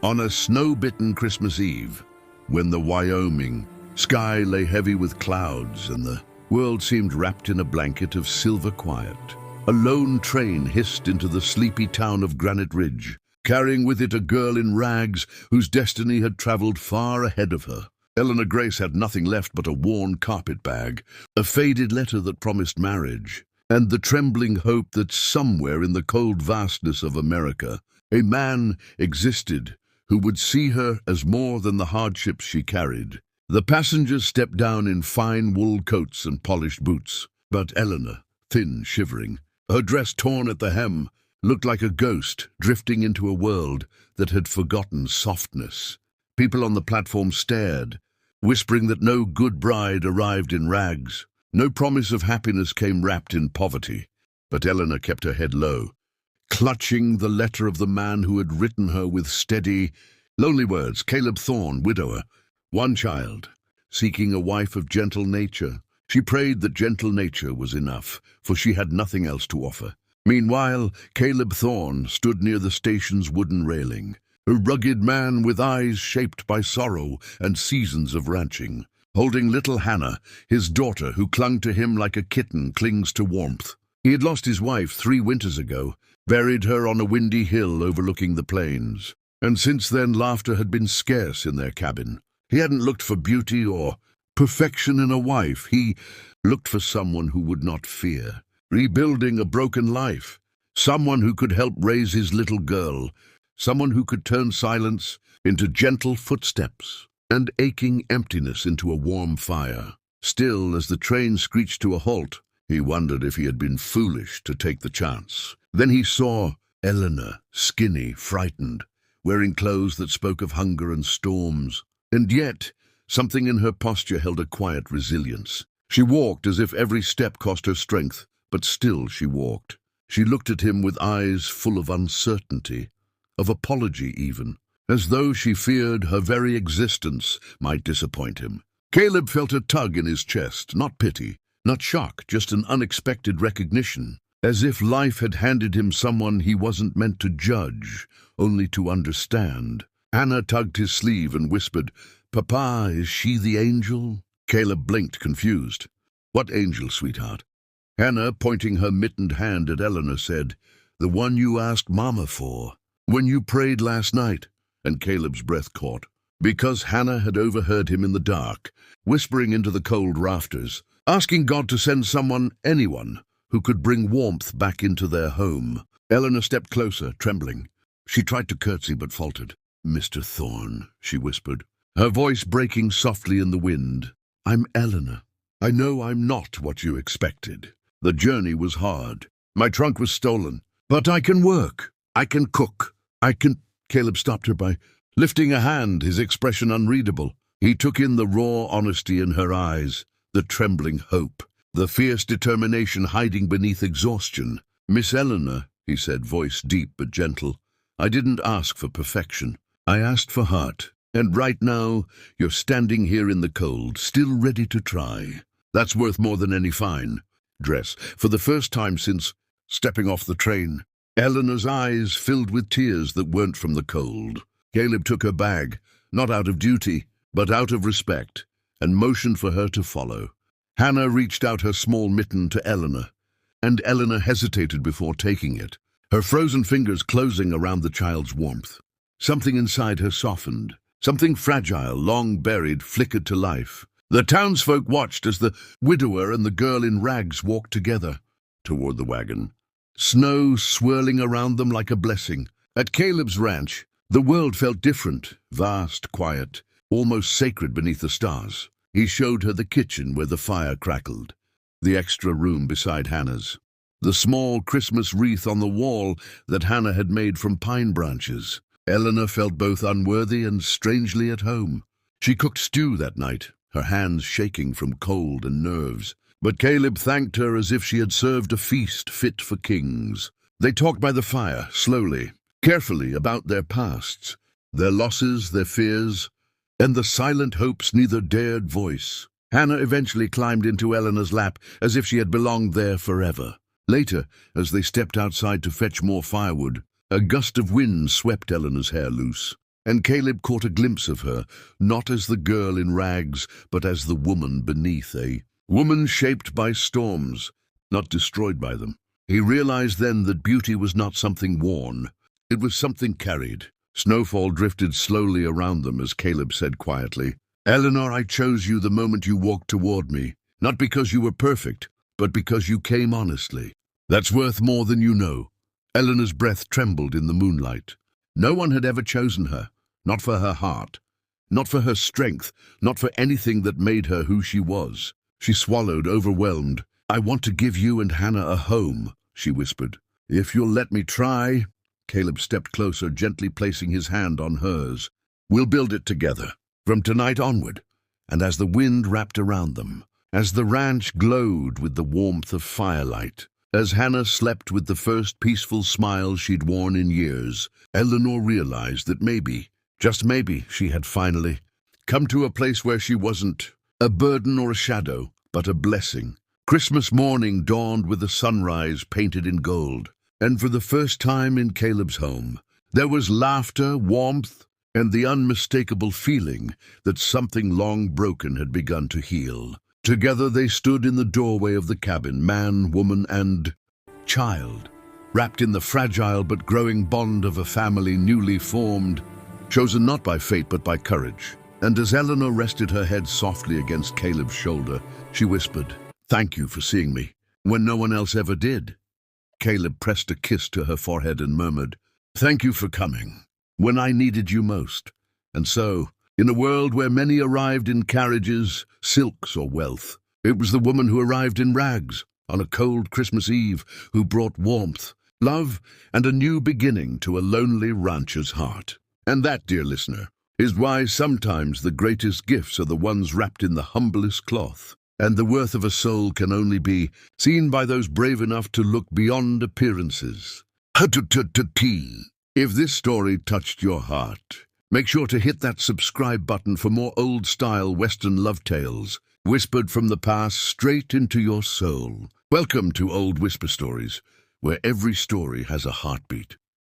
On a snow-bitten Christmas Eve, when the Wyoming sky lay heavy with clouds and the world seemed wrapped in a blanket of silver quiet, a lone train hissed into the sleepy town of Granite Ridge, carrying with it a girl in rags whose destiny had traveled far ahead of her. Eleanor Grace had nothing left but a worn carpet bag, a faded letter that promised marriage, and the trembling hope that somewhere in the cold vastness of America, a man existed who would see her as more than the hardships she carried. The passengers stepped down in fine wool coats and polished boots, but Eleanor, thin, shivering, her dress torn at the hem, looked like a ghost drifting into a world that had forgotten softness. People on the platform stared, whispering that no good bride arrived in rags. No promise of happiness came wrapped in poverty. But Eleanor kept her head low, clutching the letter of the man who had written her with steady, lonely words. Caleb Thorne, widower, one child, seeking a wife of gentle nature. She prayed that gentle nature was enough, for she had nothing else to offer. Meanwhile, Caleb Thorne stood near the station's wooden railing, a rugged man with eyes shaped by sorrow and seasons of ranching, holding little Hannah, his daughter, who clung to him like a kitten clings to warmth. He had lost his wife 3 winters ago, buried her on a windy hill overlooking the plains, and since then laughter had been scarce in their cabin. He hadn't looked for beauty or perfection in a wife. He looked for someone who would not fear, rebuilding a broken life, someone who could help raise his little girl, someone who could turn silence into gentle footsteps and aching emptiness into a warm fire. Still, as the train screeched to a halt, he wondered if he had been foolish to take the chance. Then he saw Eleanor, skinny, frightened, wearing clothes that spoke of hunger and storms. And yet, something in her posture held a quiet resilience. She walked as if every step cost her strength, but still she walked. She looked at him with eyes full of uncertainty, of apology even, as though she feared her very existence might disappoint him. Caleb felt a tug in his chest, not pity, not shock, just an unexpected recognition, as if life had handed him someone he wasn't meant to judge, only to understand. Hannah tugged his sleeve and whispered, "Papa, is she the angel?" Caleb blinked, confused. "What angel, sweetheart?" Hannah, pointing her mittened hand at Eleanor, said, "The one you asked Mama for, when you prayed last night." And Caleb's breath caught, because Hannah had overheard him in the dark, whispering into the cold rafters, asking God to send someone, anyone, who could bring warmth back into their home. Eleanor stepped closer, trembling. She tried to curtsy but faltered. "Mr. Thorne," she whispered, her voice breaking softly in the wind. "I'm Eleanor. I know I'm not what you expected. The journey was hard. My trunk was stolen. But I can work. I can cook. I can—" Caleb stopped her by lifting a hand, his expression unreadable. He took in the raw honesty in her eyes, the trembling hope, the fierce determination hiding beneath exhaustion. "Miss Eleanor," he said, voice deep but gentle, "I didn't ask for perfection. I asked for heart. And right now, you're standing here in the cold, still ready to try. That's worth more than any fine dress." For the first time since stepping off the train, Eleanor's eyes filled with tears that weren't from the cold. Caleb took her bag, not out of duty, but out of respect, and motioned for her to follow. Hannah reached out her small mitten to Eleanor, and Eleanor hesitated before taking it, her frozen fingers closing around the child's warmth. Something inside her softened. Something fragile, long buried, flickered to life. The townsfolk watched as the widower and the girl in rags walked together toward the wagon, snow swirling around them like a blessing. At Caleb's ranch, the world felt different, vast, quiet, almost sacred beneath the stars. He showed her the kitchen where the fire crackled, the extra room beside Hannah's, the small Christmas wreath on the wall that Hannah had made from pine branches. Eleanor felt both unworthy and strangely at home. She cooked stew that night, her hands shaking from cold and nerves. But Caleb thanked her as if she had served a feast fit for kings. They talked by the fire, slowly, carefully, about their pasts, their losses, their fears, and the silent hopes neither dared voice. Hannah eventually climbed into Eleanor's lap as if she had belonged there forever. Later, as they stepped outside to fetch more firewood, a gust of wind swept Eleanor's hair loose. and Caleb caught a glimpse of her, not as the girl in rags, but as the woman beneath, a woman shaped by storms, not destroyed by them. He realized then that beauty was not something worn. It was something carried. Snowfall drifted slowly around them as Caleb said quietly, "Eleanor, I chose you the moment you walked toward me, not because you were perfect, but because you came honestly. That's worth more than you know." Eleanor's breath trembled in the moonlight. No one had ever chosen her, not for her heart, not for her strength, not for anything that made her who she was. She swallowed, overwhelmed. "I want to give you and Hannah a home," she whispered. "If you'll let me try." Caleb stepped closer, gently placing his hand on hers. "We'll build it together, from tonight onward." And as the wind wrapped around them, as the ranch glowed with the warmth of firelight, as Hannah slept with the first peaceful smile she'd worn in years, Eleanor realized that maybe, just maybe, she had finally come to a place where she wasn't a burden or a shadow, but a blessing. Christmas morning dawned with a sunrise painted in gold, and for the first time in Caleb's home, there was laughter, warmth, and the unmistakable feeling that something long broken had begun to heal. Together they stood in the doorway of the cabin, man, woman, and child, wrapped in the fragile but growing bond of a family newly formed, chosen not by fate but by courage. And as Eleanor rested her head softly against Caleb's shoulder, she whispered, "Thank you for seeing me, when no one else ever did." Caleb pressed a kiss to her forehead and murmured, "Thank you for coming, when I needed you most." And so, in a world where many arrived in carriages, silks, or wealth, it was the woman who arrived in rags on a cold Christmas Eve who brought warmth, love, and a new beginning to a lonely rancher's heart. And that, dear listener, is why sometimes the greatest gifts are the ones wrapped in the humblest cloth, and the worth of a soul can only be seen by those brave enough to look beyond appearances. If this story touched your heart, make sure to hit that subscribe button for more old-style Western love tales, whispered from the past straight into your soul. Welcome to Old Whisper Stories, where every story has a heartbeat.